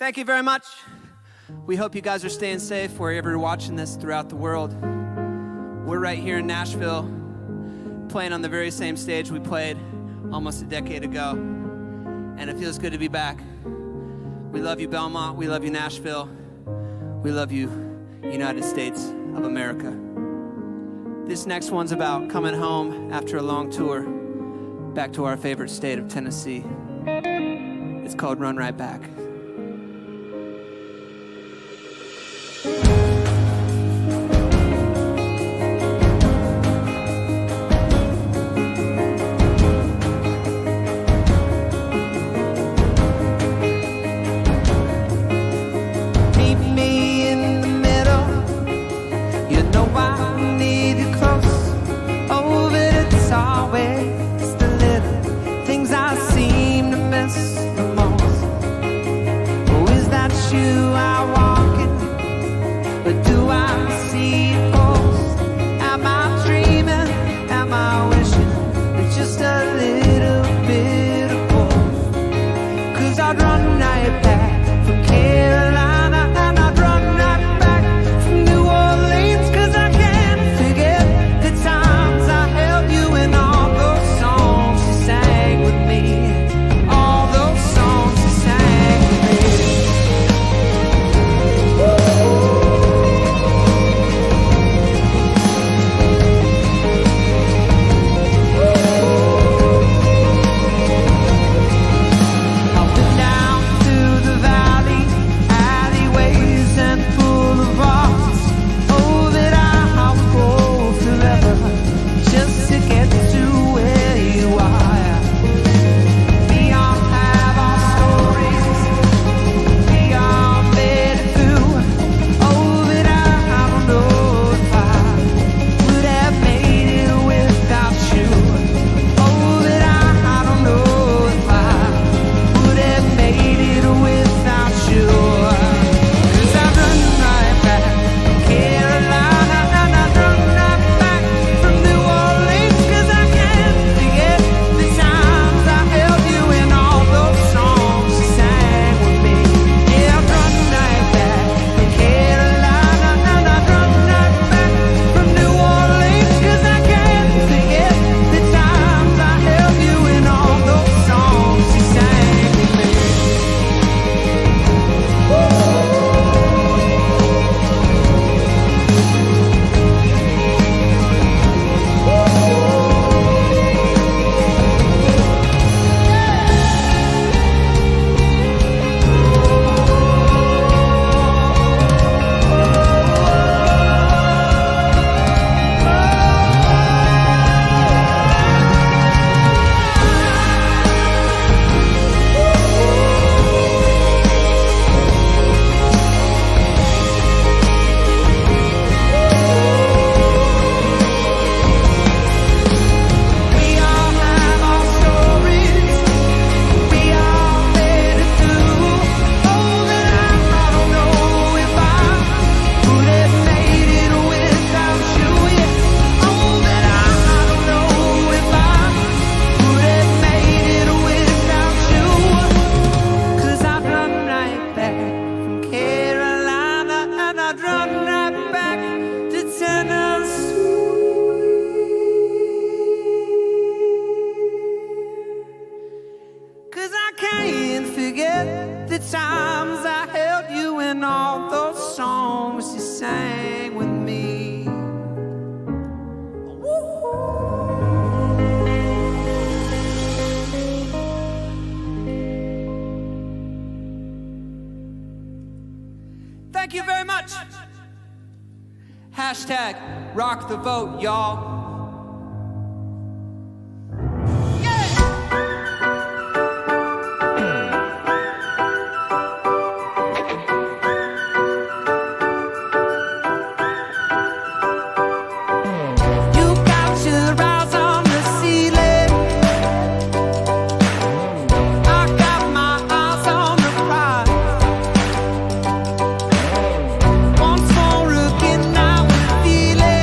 Thank you very much. We hope you guys are staying safe wherever you're watching this throughout the world. We're right here in Nashville, playing on the very same stage we played almost a decade ago. And it feels good to be back. We love you, Belmont. We love you, Nashville. We love you, United States of America. This next one's about coming home after a long tour, back to our favorite state of Tennessee. It's called Run Right Back. Thank you very much. Hashtag rock the vote, y'all. Once more looking, now we feel it.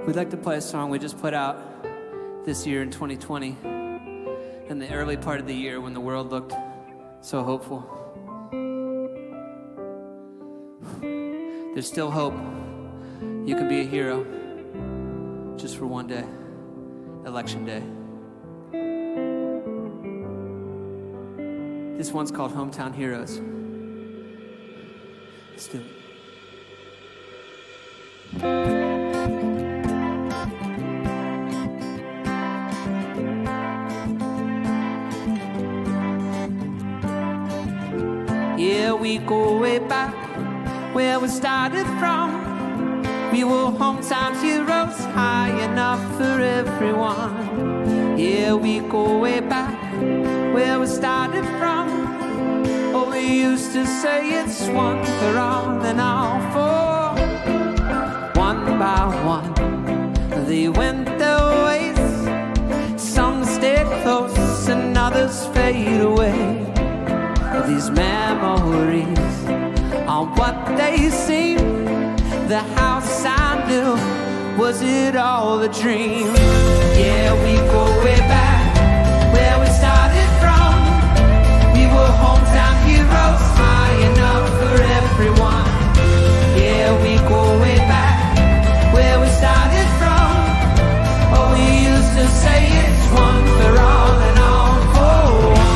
We'd like to play a song we just put out this year in 2020, in the early part of the year when the world looked so hopeful. There's still hope. You can be a hero just for one day, Election Day. This one's called Hometown Heroes. Let's do it. Yeah, we go way back where we started from. We were hometown heroes, high enough for everyone. Yeah, we go way back where we started from. Oh, we used to say it's one for all and all for. One by one, they went their ways. Some stayed close and others fade away. These memories are what they seem. The house I knew, was it all a dream? Yeah, we go way back where we started from. We were hometown heroes, high enough for everyone. Yeah, we go way back where we started from. Oh, we used to say it's one for all and all for one.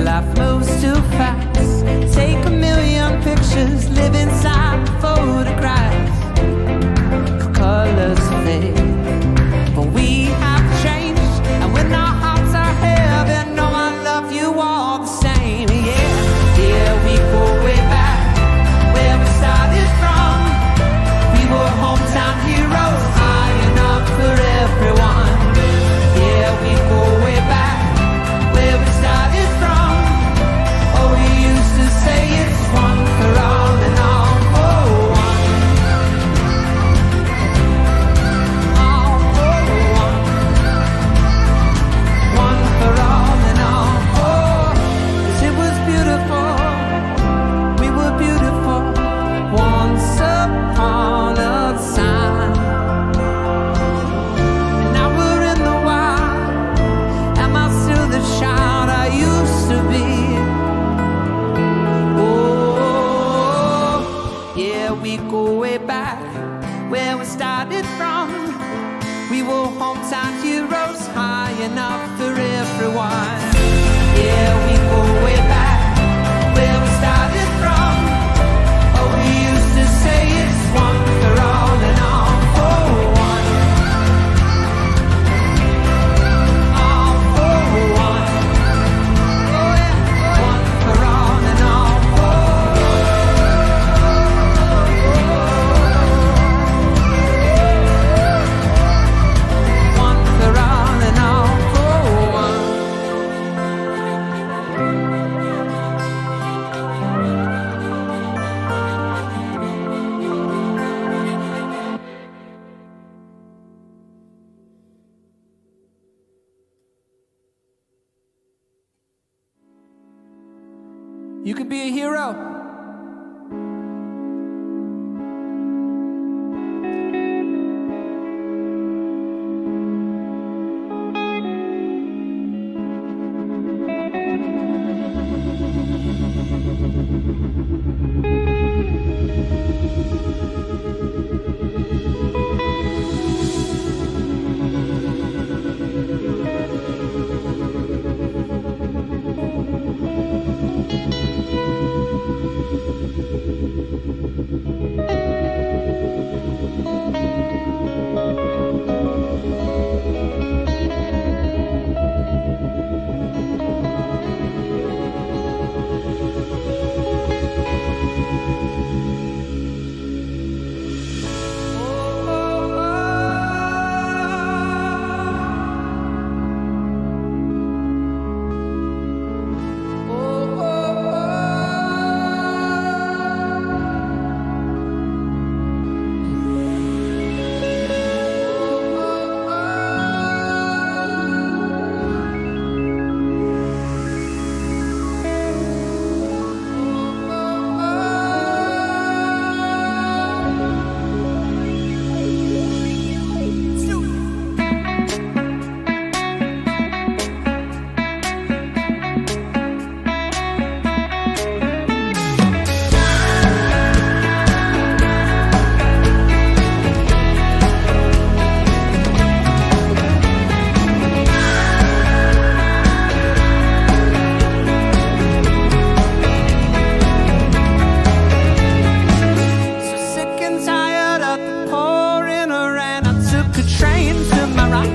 Life moves too fast. Take a million pictures, live inside photographs. Colors fade, but we have changed. And when our hearts are heavy, know I love you all the same. Yeah, yeah, we go way back where we started from. We were hometown heroes, high enough for everyone. Yeah, we go way back where we started from. Say it's one for all and all for one. All for one. One for all and all for. 'Cause it was beautiful. We were beautiful once upon a time. And now we're in the wild. Am I still the child I used to be? We go way back where we started from. We were hometown heroes, high enough for everyone. Yeah, we go way back where we started from. Oh, we used to say it's one for all and all for one. All for one. Oh yeah, one for all and all for You can be a hero.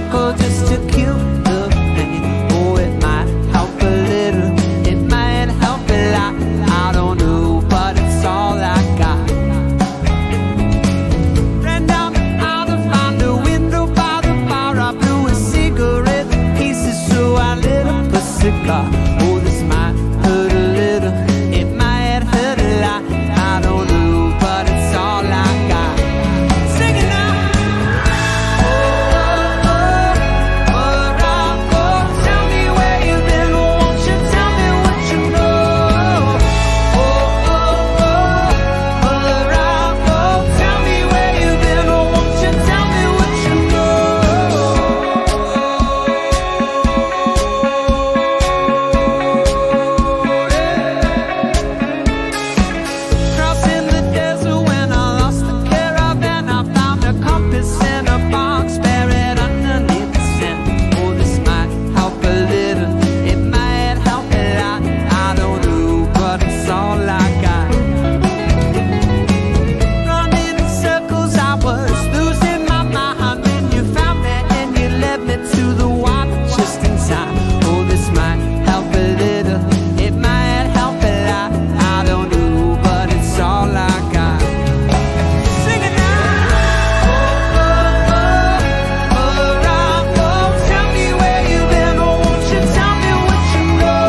circle just to kill the pain. Oh, it might help a little, it might help a lot. I don't know, but it's all I got. Ran down the aisle to find a window by the bar. I blew a cigarette in pieces, so I lit up a cigar. Oh, this might hurt a little, it might hurt a lot. I don't know, but it's all I got. Sing it now. Tell me where you've been, won't you tell me what you know? Tell me where you've been, won't you tell me what you Crossing the desert when I lost the caravan, I found a compass in a box buried underneath the sand. Oh, this might help a little, it might help a lot. I don't know, but it's all I got. Running in circles, I was losing my mind when you found me and you led me to the water just in time. Oh, this might help a little, it might help a lot. I don't know, but it's all I got. Sing it now. Tell me where you've been, won't you tell me what you know?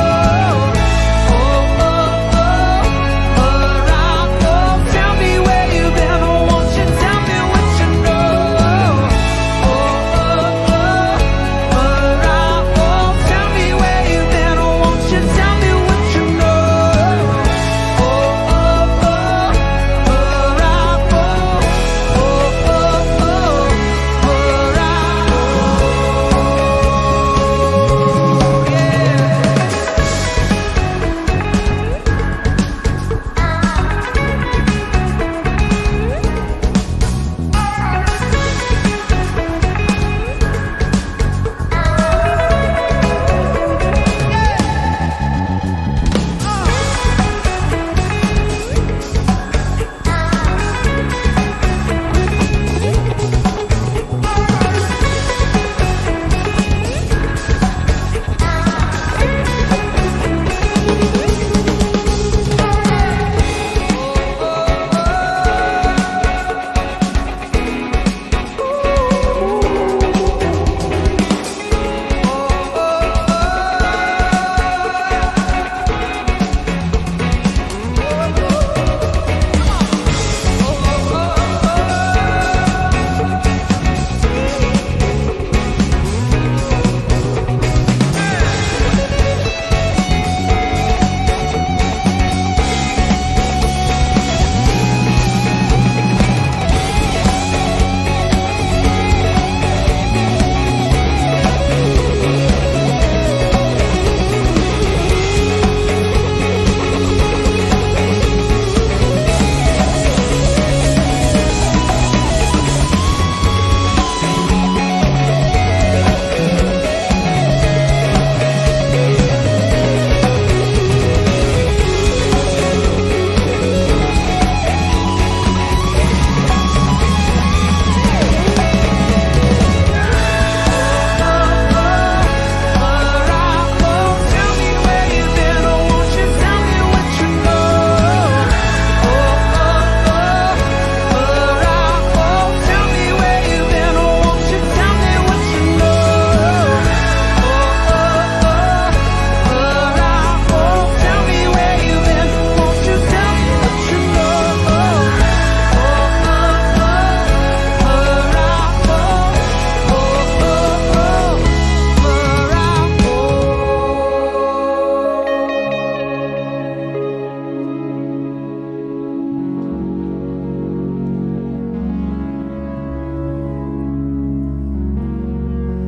Tell me where you've been, won't you tell me what you know? Tell me where you've been, won't you tell me what you know?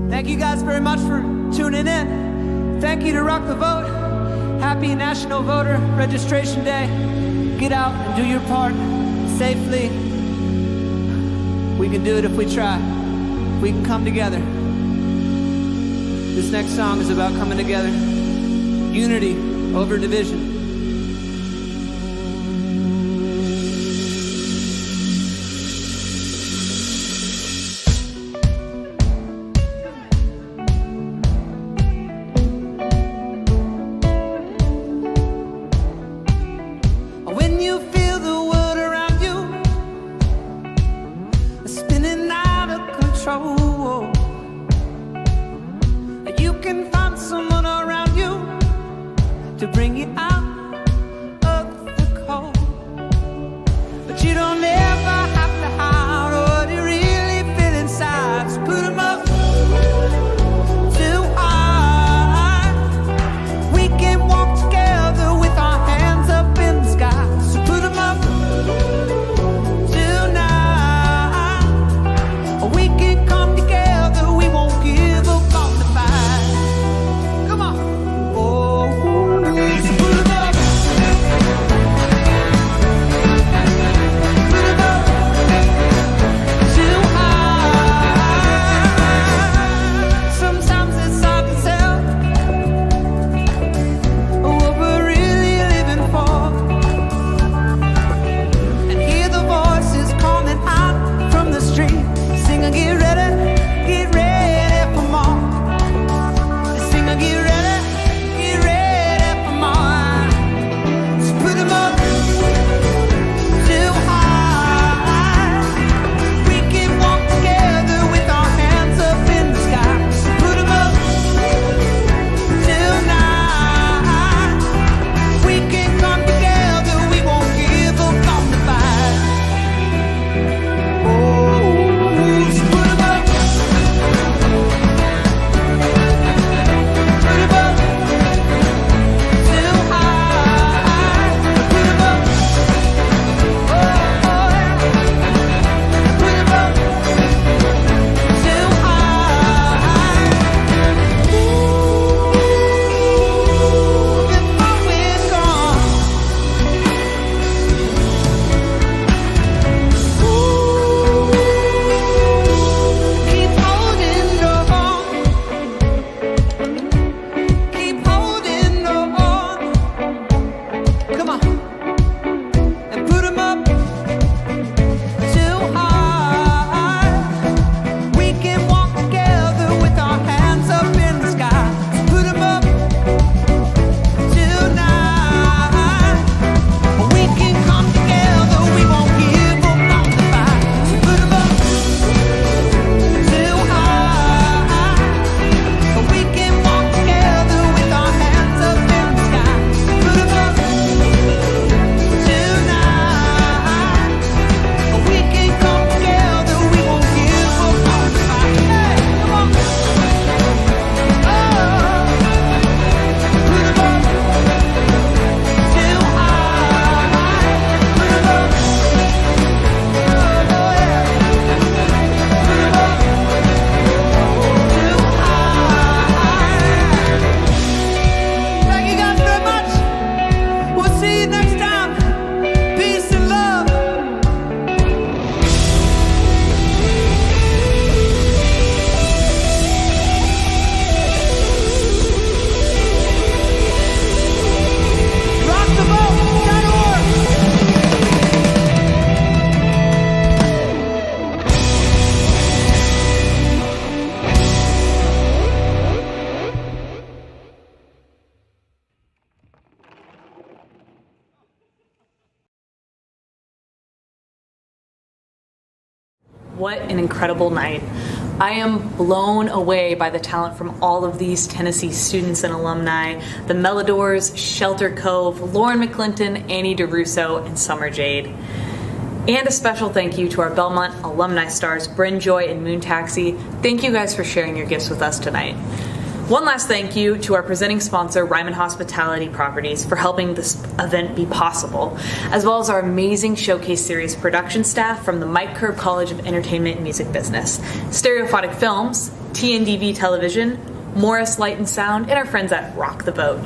Thank you guys very much for tuning in. Thank you to Rock the Vote. Happy National Voter Registration Day. Get out and do your part safely. We can do it if we try. We can come together. This next song is about coming together. Unity over division. control. You can find someone around you to bring you out of the cold, but you don't ever have to hide what you really feel inside. So put 'em up too high. We can walk together with our hands up in the sky. So put 'em up tonight. We can come together, we won't give up on the fight. Come on. Oh, so put 'em up. Put 'em up too high. Sometimes it's hard to tell what we're really living for, and hear the voices calling out from the street. Sing and get ready for more. Sing and get ready for more. So put 'em up too high. We can walk together with our hands up in the sky. So put 'em up tonight. We can come together, we won't give up on the fight. Oh, so put 'em up. Put 'em up too high. Put 'em up. Oh, yeah. Put 'em up too high. Before we're gone. Keep holding on. Keep holding on. Come on. And put 'em up too high. We can walk together with our hands up in the sky. So put 'em up tonight. We can come together, we won't give up on the fight. So put 'em up too high. We can walk together with our hands up in the sky. So put 'em up tonight. We can come together, we won't give up on the fight. Hey, come on. Oh, put 'em up too high. Put 'em up. Oh, yeah. Put 'em up too high. Thank you guys very much. We'll see you next time. Peace and love. RockTheBoat.org. What an incredible night. I am blown away by the talent from all of these Tennessee students and alumni, the Melodors, Shelter Cove, Lauren McClinton, Annie DeRusso, and Summer Jade. And a special thank you to our Belmont alumni stars, Brynn Joy and Moon Taxi. Thank you guys for sharing your gifts with us tonight. One last thank you to our presenting sponsor, Ryman Hospitality Properties, for helping this event be possible, as well as our amazing Showcase Series production staff from the Mike Curb College of Entertainment and Music Business, Stereophonic Films, TNDV Television, Morris Light and Sound, and our friends at Rock the Boat.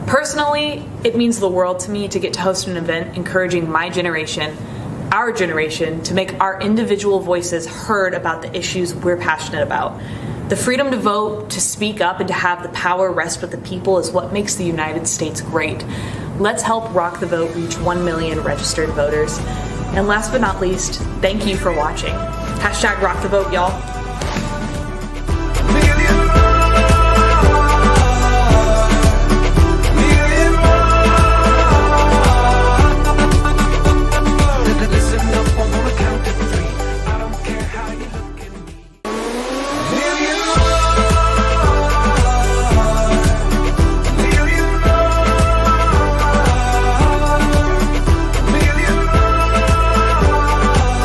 Personally, it means the world to me to get to host an event encouraging my generation, our generation, to make our individual voices heard about the issues we're passionate about. The freedom to vote, to speak up, and to have the power rest with the people is what makes the United States great. Let's help Rock the Vote reach 1 million registered voters. And last but not least, thank you for watching. #RockTheVote, y'all.